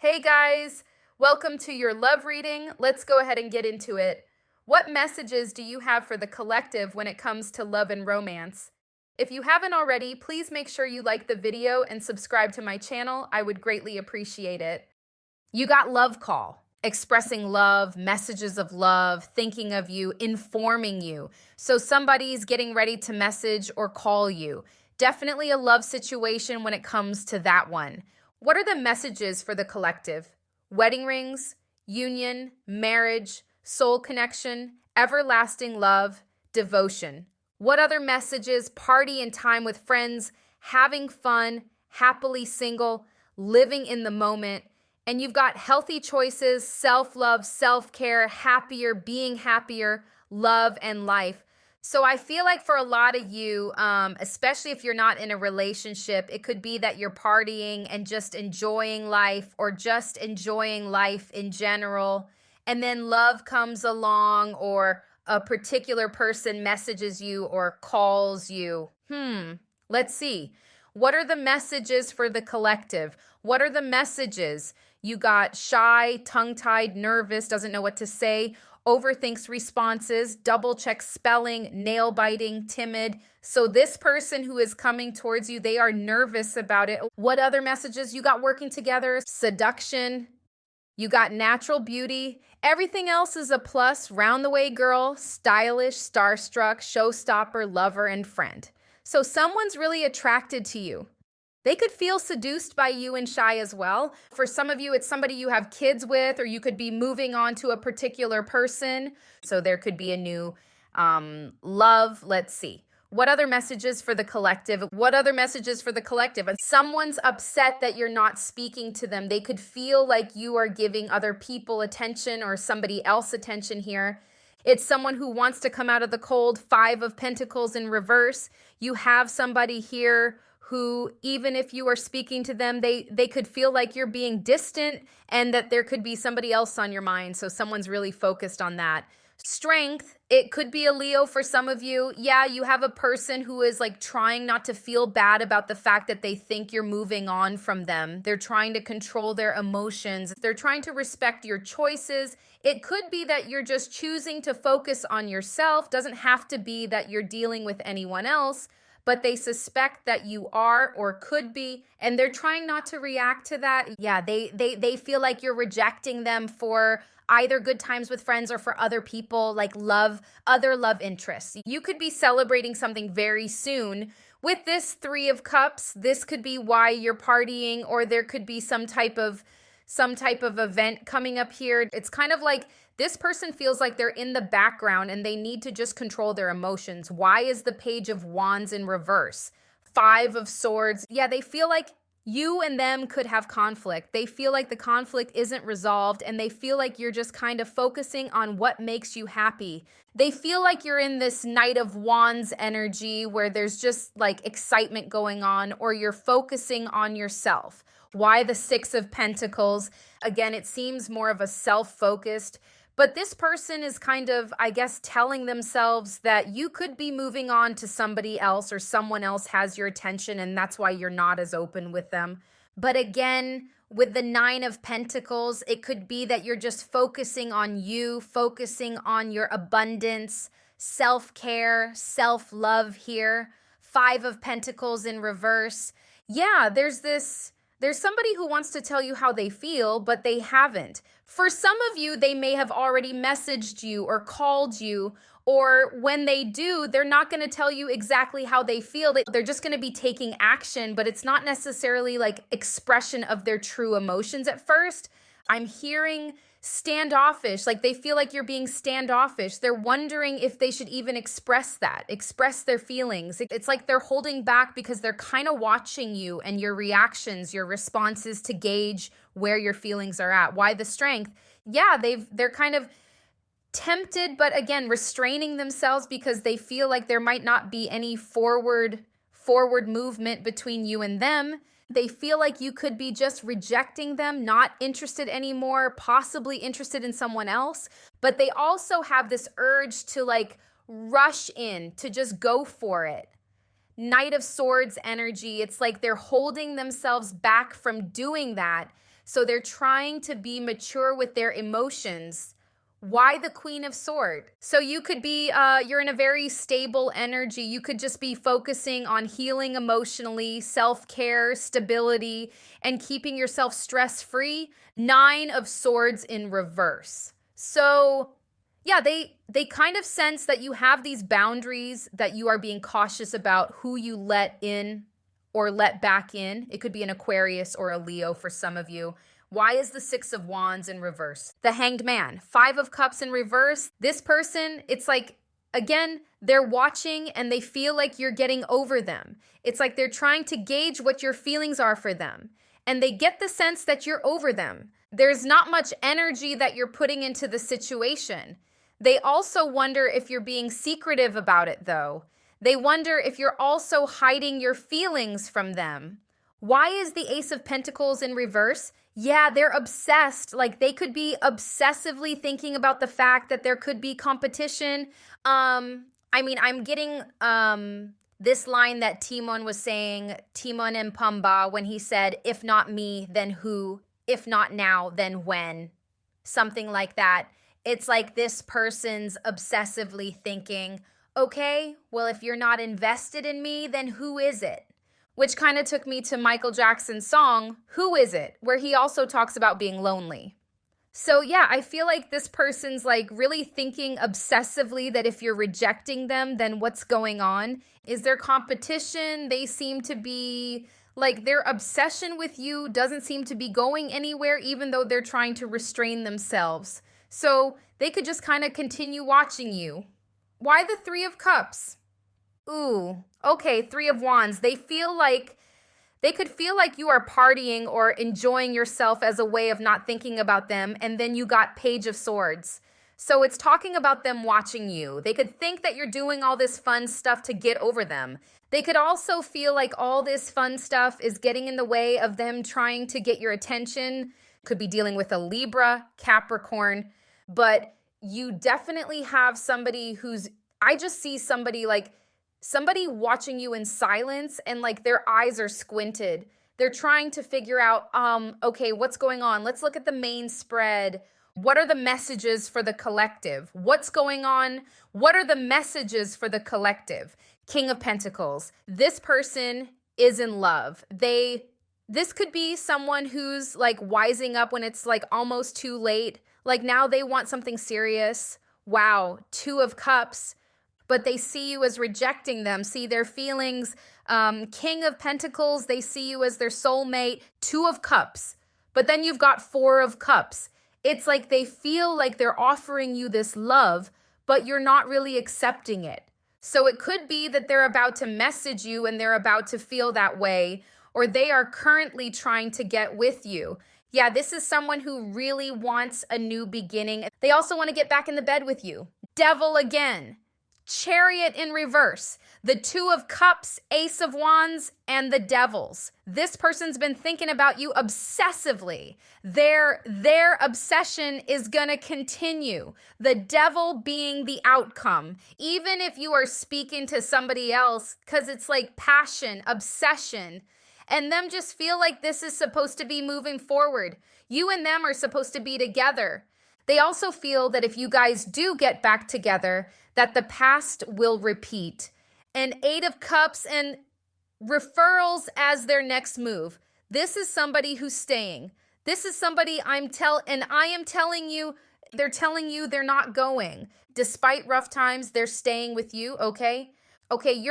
Hey guys, welcome to your love reading. Let's go ahead and get into it. What messages do you have for the collective when it comes to love and romance? If you haven't already, please make sure you like the video and subscribe to my channel. I would greatly appreciate it. You got love call, expressing love, messages of love, thinking of you, informing you. So somebody's getting ready to message or call you. Definitely a love situation when it comes to that one. What are the messages for the collective? Wedding rings, union, marriage, soul connection, everlasting love, devotion. What other messages? Party and time with friends, having fun, happily single, living in the moment. And you've got healthy choices, self-love, self-care, happier, being happier, love, and life. So I feel like for a lot of you, especially if you're not in a relationship, it could be that you're partying and just enjoying life or just enjoying life in general. And then love comes along or a particular person messages you or calls you. Let's see. What are the messages for the collective? What are the messages? You got shy, tongue-tied, nervous, doesn't know what to say, overthinks responses, double checks spelling, nail biting, timid. So this person who is coming towards you, they are nervous about it. What other messages? You got working together, seduction, you got natural beauty. Everything else is a plus, round the way girl, stylish, starstruck, showstopper, lover, and friend. So someone's really attracted to you. They could feel seduced by you and shy as well. For some of you, it's somebody you have kids with, or you could be moving on to a particular person. So there could be a new love. Let's see. What other messages for the collective? What other messages for the collective? And someone's upset that you're not speaking to them. They could feel like you are giving other people attention or somebody else attention here. It's someone who wants to come out of the cold. 5 of Pentacles in reverse. You have somebody here who, even if you are speaking to them, they could feel like you're being distant and that there could be somebody else on your mind. So someone's really focused on that. Strength, it could be a Leo for some of you. Yeah, you have a person who is like trying not to feel bad about the fact that they think you're moving on from them. They're trying to control their emotions. They're trying to respect your choices. It could be that you're just choosing to focus on yourself. Doesn't have to be that you're dealing with anyone else, but they suspect that you are or could be, and they're trying not to react to that. Yeah, they feel like you're rejecting them for either good times with friends or for other people, like other love interests. You could be celebrating something very soon. With this 3 of Cups, this could be why you're partying, or there could be some type of event coming up here. It's kind of like this person feels like they're in the background and they need to just control their emotions. Why is the Page of Wands in reverse? 5 of Swords. Yeah, they feel like you and them could have conflict. They feel like the conflict isn't resolved and they feel like you're just kind of focusing on what makes you happy. They feel like you're in this Knight of Wands energy where there's just like excitement going on, or you're focusing on yourself. Why the 6 of Pentacles? Again, it seems more of a self-focused, but this person is kind of, I guess, telling themselves that you could be moving on to somebody else or someone else has your attention and that's why you're not as open with them. But again, with the 9 of Pentacles, it could be that you're just focusing on you, focusing on your abundance, self-care, self-love here. 5 of Pentacles in reverse. Yeah, there's somebody who wants to tell you how they feel, but they haven't. For some of you, they may have already messaged you or called you, or when they do, they're not going to tell you exactly how they feel. They're just going to be taking action, but it's not necessarily like expression of their true emotions at first. I'm hearing standoffish, like they feel like you're being standoffish. They're wondering if they should even express their feelings. It's like they're holding back because they're kind of watching you and your reactions, your responses to gauge where your feelings are at. Why the Strength? Yeah, they're kind of tempted, but again, restraining themselves because they feel like there might not be any forward movement between you and them. They feel like you could be just rejecting them, not interested anymore, possibly interested in someone else. But they also have this urge to like rush in, to just go for it. Knight of Swords energy. It's like they're holding themselves back from doing that So they're trying to be mature with their emotions. Why the Queen of Swords? So you could be, you're in a very stable energy. You could just be focusing on healing emotionally, self-care, stability, and keeping yourself stress-free. Nine of Swords in reverse. So yeah, they kind of sense that you have these boundaries, that you are being cautious about who you let in or let back in. It could be an Aquarius or a Leo for some of you. Why is the Six of Wands in reverse? The Hanged Man, Five of Cups in reverse. This person, it's like, again, they're watching and they feel like you're getting over them. It's like they're trying to gauge what your feelings are for them. And they get the sense that you're over them. There's not much energy that you're putting into the situation. They also wonder if you're being secretive about it, though. They wonder if you're also hiding your feelings from them. Why is the Ace of Pentacles in reverse? Yeah, they're obsessed. Like they could be obsessively thinking about the fact that there could be competition. I'm getting this line that Timon was saying, Timon and Pumbaa, when he said, if not me, then who? If not now, then when? Something like that. It's like this person's obsessively thinking, okay, well, if you're not invested in me, then who is it? Which kind of took me to Michael Jackson's song, Who Is It? Where he also talks about being lonely. So yeah, I feel like this person's like really thinking obsessively that if you're rejecting them, then what's going on? Is there competition? They seem to be like their obsession with you doesn't seem to be going anywhere, even though they're trying to restrain themselves. So they could just kind of continue watching you. Why the Three of Cups? Ooh, okay, Three of Wands. They could feel like you are partying or enjoying yourself as a way of not thinking about them. And then you got Page of Swords. So it's talking about them watching you. They could think that you're doing all this fun stuff to get over them. They could also feel like all this fun stuff is getting in the way of them trying to get your attention. Could be dealing with a Libra, Capricorn, but you definitely have somebody I just see somebody watching you in silence and like their eyes are squinted. They're trying to figure out, okay, what's going on? Let's look at the main spread. What are the messages for the collective? What's going on? What are the messages for the collective? King of Pentacles. This person is in love. This could be someone who's like wising up when it's like almost too late. Like now they want something serious. Wow, Two of Cups. But they see you as rejecting them, see their feelings. King of Pentacles, they see you as their soulmate. Two of Cups. But then you've got Four of Cups. It's like they feel like they're offering you this love, but you're not really accepting it. So it could be that they're about to message you and they're about to feel that way, or they are currently trying to get with you. Yeah, this is someone who really wants a new beginning. They also want to get back in the bed with you. Devil again. Chariot in reverse. The Two of Cups, Ace of Wands, and the Devils. This person's been thinking about you obsessively. Their obsession is going to continue. The Devil being the outcome. Even if you are speaking to somebody else, because it's like passion, obsession, and them just feel like this is supposed to be moving forward. You and them are supposed to be together. They also feel that if you guys do get back together, that the past will repeat. And Eight of Cups and referrals as their next move. This is somebody who's staying. This is somebody I am telling you, they're telling you they're not going. Despite rough times, they're staying with you, okay? Okay,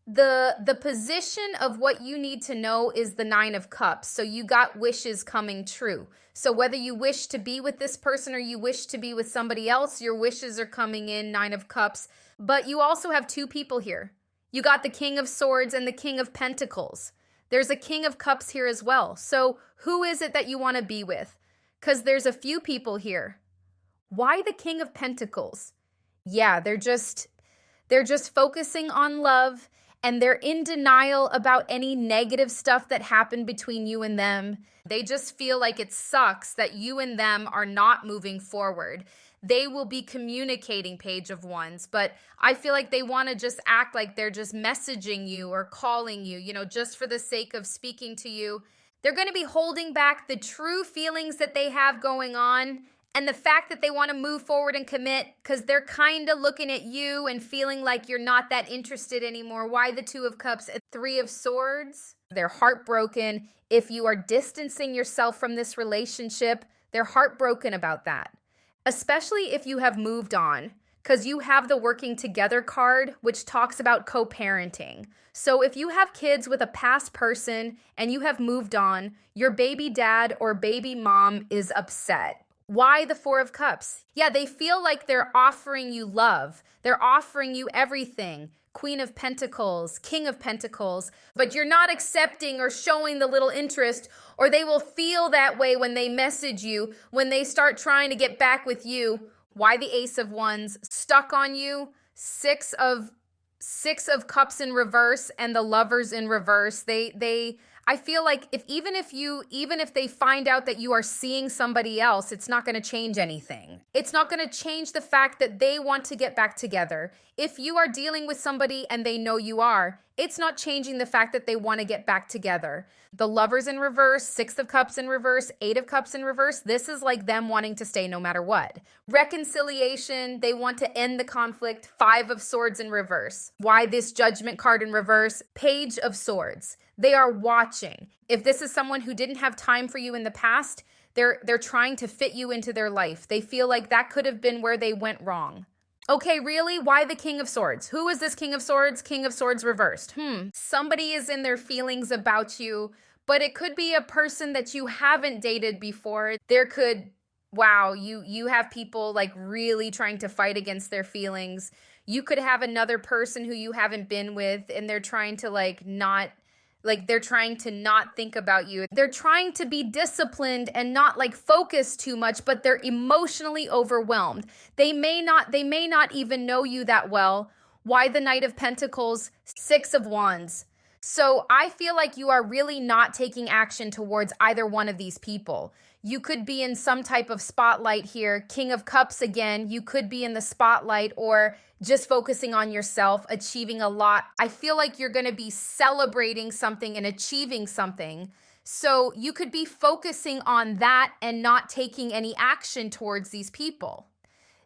the position of what you need to know is the Nine of Cups. So you got wishes coming true. So whether you wish to be with this person or you wish to be with somebody else, your wishes are coming in, Nine of Cups. But you also have two people here. You got the King of Swords and the King of Pentacles. There's a King of Cups here as well. So who is it that you want to be with? Because there's a few people here. Why the King of Pentacles? Yeah, they're just focusing on love. And they're in denial about any negative stuff that happened between you and them. They just feel like it sucks that you and them are not moving forward. They will be communicating, Page of Wands, but I feel like they want to just act like they're just messaging you or calling you, just for the sake of speaking to you. They're going to be holding back the true feelings that they have going on and the fact that they want to move forward and commit because they're kind of looking at you and feeling like you're not that interested anymore. Why the Two of Cups and Three of Swords? They're heartbroken. If you are distancing yourself from this relationship, they're heartbroken about that, especially if you have moved on, because you have the working together card, which talks about co-parenting. So if you have kids with a past person and you have moved on, your baby dad or baby mom is upset. Why the Four of Cups? Yeah, they feel like they're offering you love. They're offering you everything. Queen of Pentacles, King of Pentacles, but you're not accepting or showing the little interest, or they will feel that way when they message you, when they start trying to get back with you. Why the Ace of Wands? Stuck on you. Six of Cups in reverse and the Lovers in reverse. I feel like even if they find out that you are seeing somebody else, it's not going to change anything. It's not going to change the fact that they want to get back together. If you are dealing with somebody and they know you are, it's not changing the fact that they want to get back together. The Lovers in reverse, Six of Cups in reverse, Eight of Cups in reverse, this is like them wanting to stay no matter what. Reconciliation, they want to end the conflict. Five of Swords in reverse. Why this Judgment card in reverse? Page of Swords. They are watching. If this is someone who didn't have time for you in the past, they're trying to fit you into their life. They feel like that could have been where they went wrong. Okay, really? Why the King of Swords? Who is this King of Swords? King of Swords reversed. Somebody is in their feelings about you, but it could be a person that you haven't dated before. Wow, you have people like really trying to fight against their feelings. You could have another person who you haven't been with and they're trying to they're trying to not think about you. They're trying to be disciplined and not like focus too much, but they're emotionally overwhelmed. They may not even know you that well. Why the Knight of Pentacles, Six of Wands? So I feel like you are really not taking action towards either one of these people. You could be in some type of spotlight here. King of Cups again, you could be in the spotlight or just focusing on yourself, achieving a lot. I feel like you're going to be celebrating something and achieving something. So you could be focusing on that and not taking any action towards these people.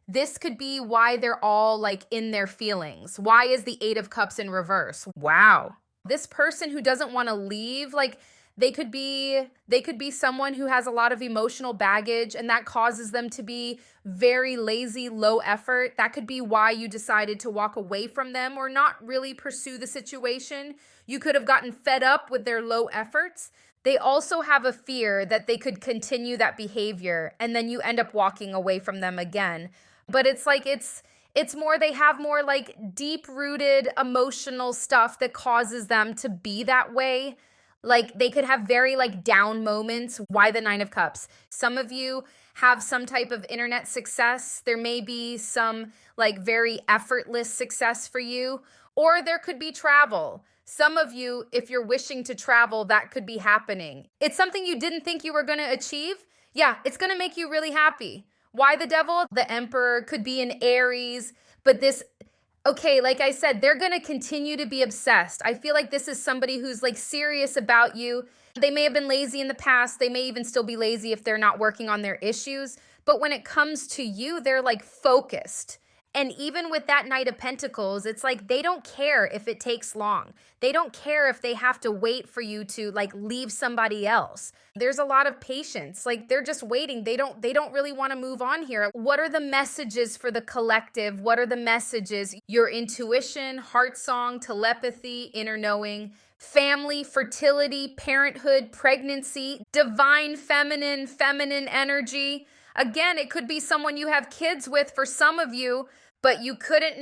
This could be why they're all like in their feelings. Why is the Eight of Cups in reverse? Wow. This person who doesn't want to leave, like they could be someone who has a lot of emotional baggage and that causes them to be very lazy, low effort. That could be why you decided to walk away from them or not really pursue the situation. You could have gotten fed up with their low efforts. They also have a fear that they could continue that behavior and then you end up walking away from them again. But it's like it's more, they have more like deep-rooted emotional stuff that causes them to be that way. Like they could have very like down moments. Why the Nine of Cups? Some of you have some type of internet success. There may be some like very effortless success for you, or there could be travel. Some of you, if you're wishing to travel, that could be happening. It's something you didn't think you were going to achieve. Yeah, it's going to make you really happy. Why the Devil? The Emperor could be in Aries, but okay, like I said, they're going to continue to be obsessed. I feel like this is somebody who's like serious about you. They may have been lazy in the past. They may even still be lazy if they're not working on their issues. But when it comes to you, they're like focused. And even with that Knight of Pentacles, it's like they don't care if it takes long. They don't care if they have to wait for you to like leave somebody else. There's a lot of patience. Like they're just waiting. They don't really want to move on here. What are the messages for the collective? What are the messages? Your intuition, heart song, telepathy, inner knowing, family, fertility, parenthood, pregnancy, divine feminine energy. Again, it could be someone you have kids with for some of you, but you couldn't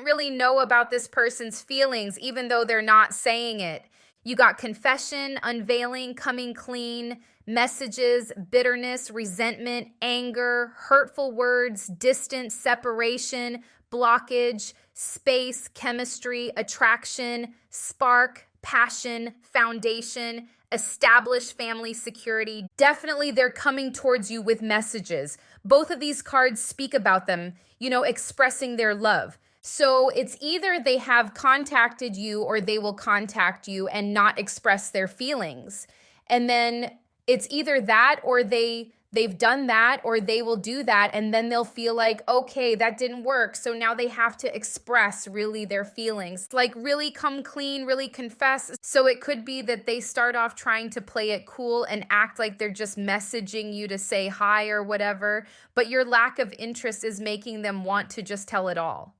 really know about this person's feelings, even though they're not saying it. You got confession, unveiling, coming clean, messages, bitterness, resentment, anger, hurtful words, distance, separation, blockage, space, chemistry, attraction, spark, passion, foundation, establish family security. Definitely they're coming towards you with messages. Both of these cards speak about them, expressing their love. So it's either they have contacted you or they will contact you and not express their feelings. And then it's either that or they've done that or they will do that, and then they'll feel like, okay, that didn't work, so now they have to express really their feelings, like really come clean, really confess. So it could be that they start off trying to play it cool and act like they're just messaging you to say hi or whatever, but your lack of interest is making them want to just tell it all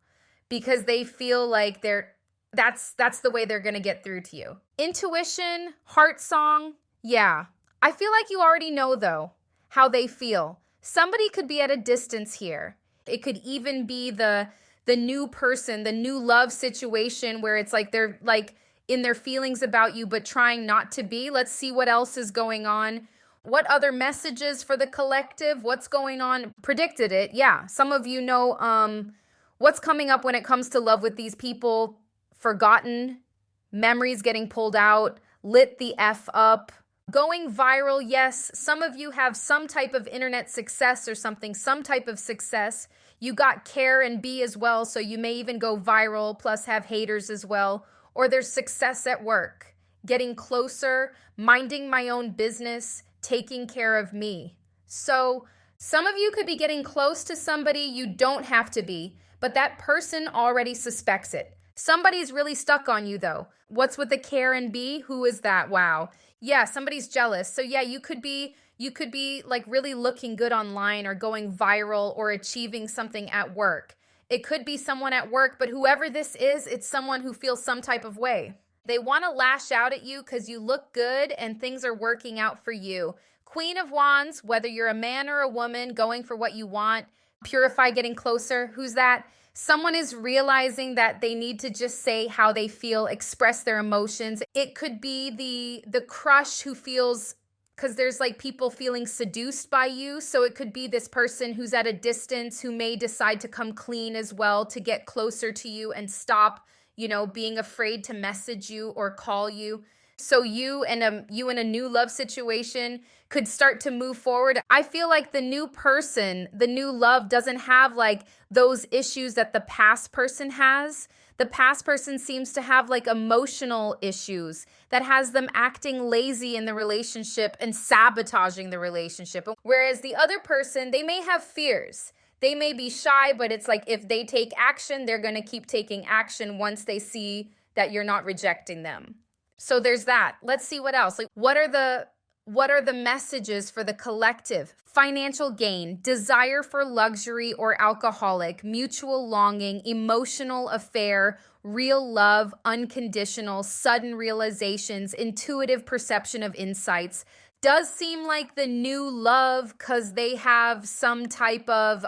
because they feel like that's the way they're going to get through to you. Intuition, heart song, yeah. I feel like you already know though how they feel. Somebody could be at a distance here. It could even be the new person, the new love situation where it's like they're like in their feelings about you but trying not to be. Let's see what else is going on. What other messages for the collective? What's going on? Predicted it. Yeah. Some of you know what's coming up when it comes to love with these people. Forgotten, memories getting pulled out, lit the F up. Going viral, yes. Some of you have some type of internet success or something, some type of success. You got care and B as well, so you may even go viral, plus have haters as well. Or there's success at work, getting closer, minding my own business, taking care of me. So some of you could be getting close to somebody. You don't have to be, but that person already suspects it. Somebody's really stuck on you though. What's with the care and B? Who is that? Wow. Yeah, somebody's jealous. So yeah, you could be like really looking good online or going viral or achieving something at work. It could be someone at work, but whoever this is, it's someone who feels some type of way. They want to lash out at you because you look good and things are working out for you. Queen of Wands, whether you're a man or a woman going for what you want, purify, getting closer. Who's that? Someone is realizing that they need to just say how they feel, express their emotions. It could be the crush who feels, because there's like people feeling seduced by you. So it could be this person who's at a distance who may decide to come clean as well to get closer to you and stop, being afraid to message you or call you. So you in a new love situation could start to move forward. I feel like the new person, the new love doesn't have like those issues that the past person has. The past person seems to have like emotional issues that has them acting lazy in the relationship and sabotaging the relationship. Whereas the other person, they may have fears. They may be shy, but it's like if they take action, they're going to keep taking action once they see that you're not rejecting them. So there's that. Let's see what else. Like what are the messages for the collective? Financial gain, desire for luxury or alcoholic, mutual longing, emotional affair, real love, unconditional, sudden realizations, intuitive perception of insights. Does seem like the new love because they have some type of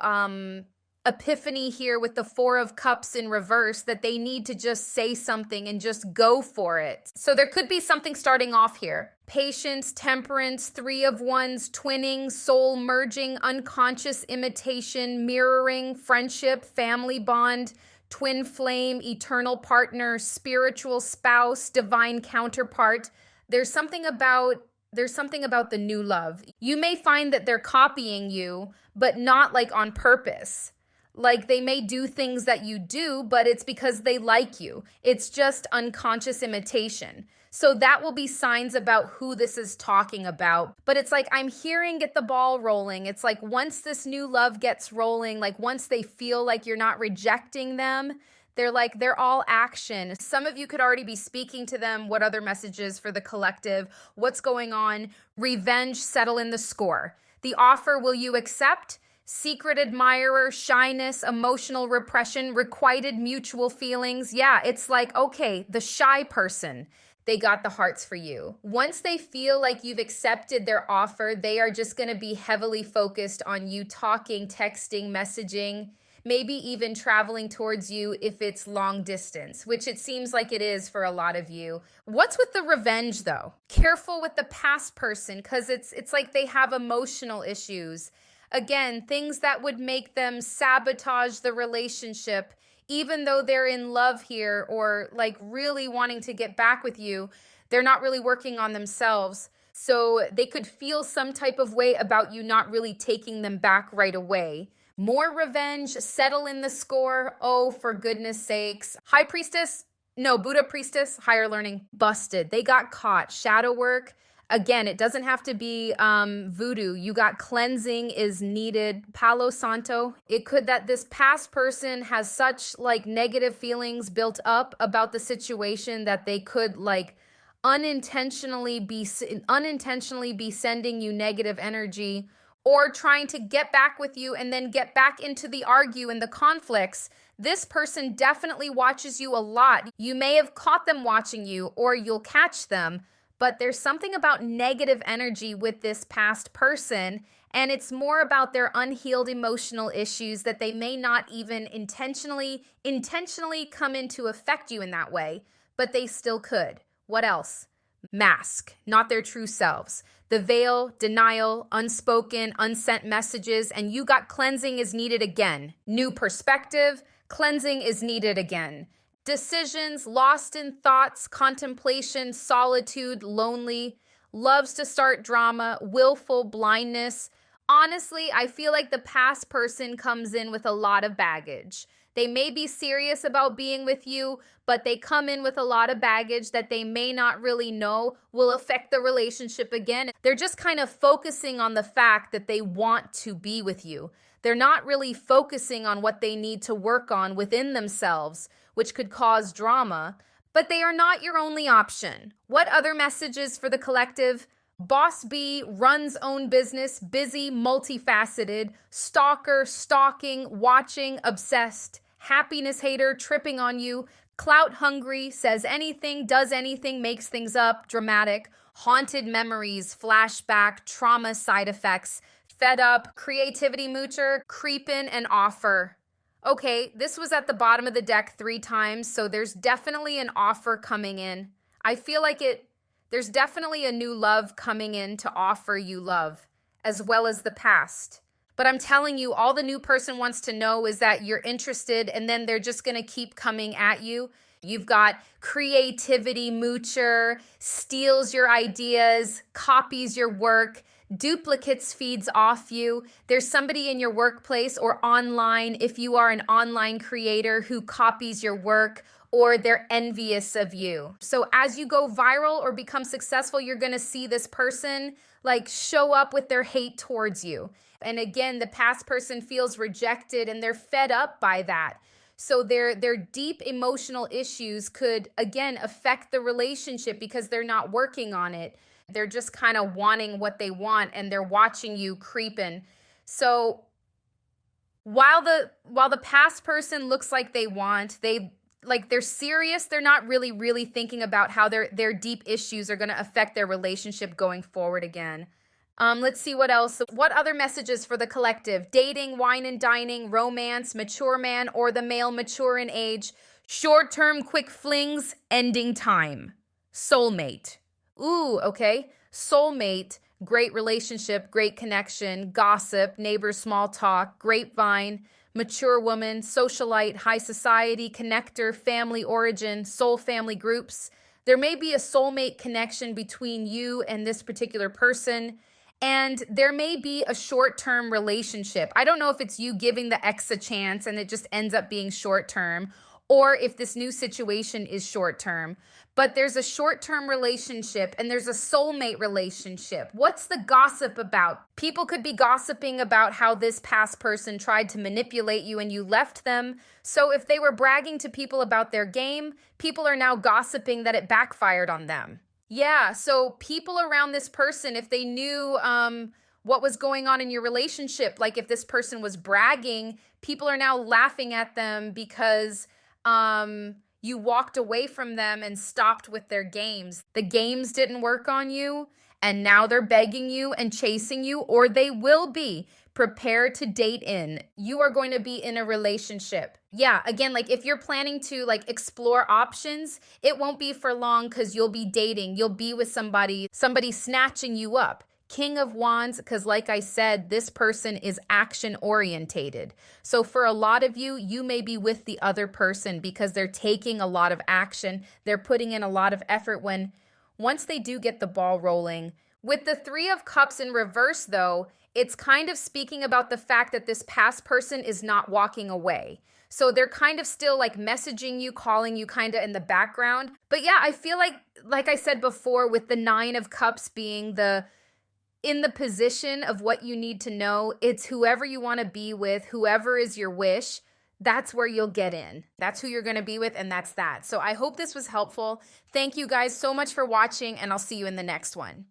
epiphany here with the Four of Cups in reverse that they need to just say something and just go for it. So there could be something starting off here. Patience, temperance, Three of Wands, twinning, soul merging, unconscious imitation, mirroring, friendship, family bond, twin flame, eternal partner, spiritual spouse, divine counterpart. There's something about the new love. You may find that they're copying you, but not like on purpose. Like they may do things that you do, but it's because they like you. It's just unconscious imitation. So that will be signs about who this is talking about. But it's like, I'm hearing get the ball rolling. It's like once this new love gets rolling, like once they feel like you're not rejecting them, they're all action. Some of you could already be speaking to them. What other messages for the collective? What's going on? Revenge, settle in the score. The offer, will you accept? Secret admirer, shyness, emotional repression, requited mutual feelings. Yeah, it's like, okay, the shy person, they got the hearts for you. Once they feel like you've accepted their offer, they are just going to be heavily focused on you talking, texting, messaging, maybe even traveling towards you if it's long distance, which it seems like it is for a lot of you. What's with the revenge though? Careful with the past person because it's like they have emotional issues. Again, things that would make them sabotage the relationship, even though they're in love here or like really wanting to get back with you, they're not really working on themselves. So they could feel some type of way about you not really taking them back right away. More revenge, settle in the score. Oh, for goodness sakes. High Priestess, no, Buddha Priestess, higher learning, busted. They got caught. Shadow work. Again, it doesn't have to be voodoo. You got cleansing is needed. Palo Santo. It could that this past person has such like negative feelings built up about the situation that they could like unintentionally be sending you negative energy or trying to get back with you and then get back into the argue and the conflicts. This person definitely watches you a lot. You may have caught them watching you or you'll catch them. But there's something about negative energy with this past person, and it's more about their unhealed emotional issues that they may not even intentionally come in to affect you in that way, but they still could. What else? Mask, not their true selves. The veil, denial, unspoken, unsent messages, and you got cleansing is needed again. New perspective, cleansing is needed again. Decisions, lost in thoughts, contemplation, solitude, lonely, loves to start drama, willful blindness. Honestly, I feel like the past person comes in with a lot of baggage. They may be serious about being with you, but they come in with a lot of baggage that they may not really know will affect the relationship again. They're just kind of focusing on the fact that they want to be with you. They're not really focusing on what they need to work on within themselves, which could cause drama, but they are not your only option. What other messages for the collective? Boss B, runs own business, busy, multifaceted, stalker, stalking, watching, obsessed, happiness hater, tripping on you, clout hungry, says anything, does anything, makes things up, dramatic, haunted memories, flashback, trauma side effects, fed up, creativity moocher, creepin' and offer. Okay, this was at the bottom of the deck 3 times, so there's definitely an offer coming in. I feel like there's definitely a new love coming in to offer you love, as well as the past. But I'm telling you, all the new person wants to know is that you're interested, and then they're just going to keep coming at you. You've got creativity moocher, steals your ideas, copies your work, duplicates feeds off you. There's somebody in your workplace or online, if you are an online creator, who copies your work, or they're envious of you. So as you go viral or become successful, you're going to see this person like show up with their hate towards you. And again, the past person feels rejected and they're fed up by that. So their deep emotional issues could, again, affect the relationship because they're not working on it. They're just kind of wanting what they want and they're watching you creeping. So while the past person looks like they're serious, they're not really thinking about how their deep issues are going to affect their relationship going forward again. Let's see what else. What other messages for the collective? Dating, wine and dining, romance, mature man or the male mature in age, short-term quick flings, ending time, soulmate. Ooh, okay. Soulmate, great relationship, great connection, gossip, neighbors, small talk, grapevine, mature woman, socialite, high society, connector, family origin, soul family groups. There may be a soulmate connection between you and this particular person, and there may be a short-term relationship. I don't know if it's you giving the ex a chance and it just ends up being short-term, or if this new situation is short-term. But there's a short-term relationship and there's a soulmate relationship. What's the gossip about? People could be gossiping about how this past person tried to manipulate you and you left them. So if they were bragging to people about their game, people are now gossiping that it backfired on them. Yeah, so people around this person, if they knew what was going on in your relationship, like if this person was bragging, people are now laughing at them because you walked away from them and stopped with their games. The games didn't work on you, and now they're begging you and chasing you, or they will be. Prepare to date in. You are going to be in a relationship. Yeah, again, like if you're planning to like explore options, it won't be for long because you'll be dating. You'll be with somebody snatching you up. King of Wands, because like I said, this person is action orientated. So for a lot of you, you may be with the other person because they're taking a lot of action. They're putting in a lot of effort once they do get the ball rolling, With the Three of Cups in reverse, though, it's kind of speaking about the fact that this past person is not walking away. So they're kind of still like messaging you, calling you kind of in the background. But yeah, I feel like I said before, with the Nine of Cups being in the position of what you need to know, it's whoever you want to be with, whoever is your wish. That's where you'll get in. That's who you're going to be with, and that's that. So I hope this was helpful. Thank you guys so much for watching, and I'll see you in the next one.